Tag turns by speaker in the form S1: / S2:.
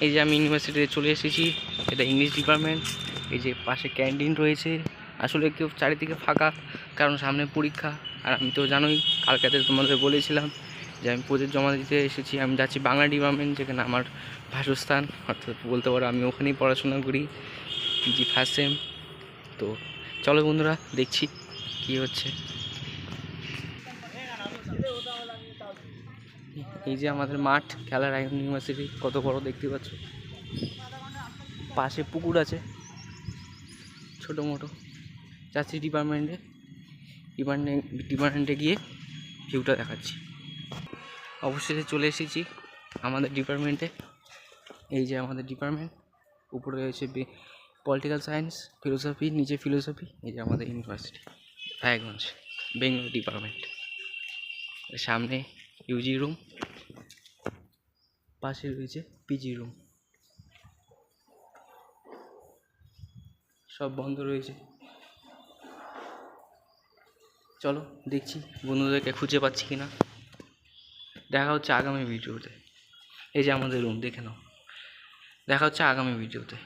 S1: এই যে আমি ইউনিভার্সিটিতে চলে এসেছি, এটা ইংলিশ ডিপার্টমেন্ট। এই যে পাশে ক্যান্টিন রয়েছে। আসলে কেউ চারিদিকে ফাঁকা, কারণ সামনে পরীক্ষা। আর আমি তো জানোই, কালকাতে তোমাদের বলেছিলাম যে আমি প্রজেক্ট জমা দিতে এসেছি। আমি যাচ্ছি বাংলা ডিপার্টমেন্ট, যেখানে আমার বাসস্থান, অর্থাৎ বলতে পারো আমি ওখানেই পড়াশোনা করি, পিজি ফার্স্ট সেম। তো চলো বন্ধুরা, দেখছি কি হচ্ছে। এই যে আমাদের মাঠ, খেলার আয়োজন ইউনিভার্সিটি কত বড় দেখতে পাচ্ছ। পাশে পুকুর আছে ছোটো মোটো। যাচ্ছি ডিপার্টমেন্টে গিয়ে ভিউটা দেখাচ্ছি। অবশেষে চলে এসেছি আমাদের ডিপার্টমেন্টে। এই যে আমাদের ডিপার্টমেন্ট, উপরে রয়েছে পলিটিক্যাল সায়েন্স, ফিলোসফি, নিচে ফিলোসফি। এই যে আমাদের ইউনিভার্সিটি রায়গঞ্জ বেঙ্গল ডিপার্টমেন্ট। সামনে ইউজি রুম, পাশে রয়েছে পিজি রুম। সব বন্ধ রয়েছে। চলো দেখছি বন্ধুদেরকে খুঁজে পাচ্ছি কিনা। দেখা হচ্ছে আগামী ভিডিওতে। এই যে আমাদের রুম, দেখে নাও। দেখা হচ্ছে আগামী ভিডিওতে।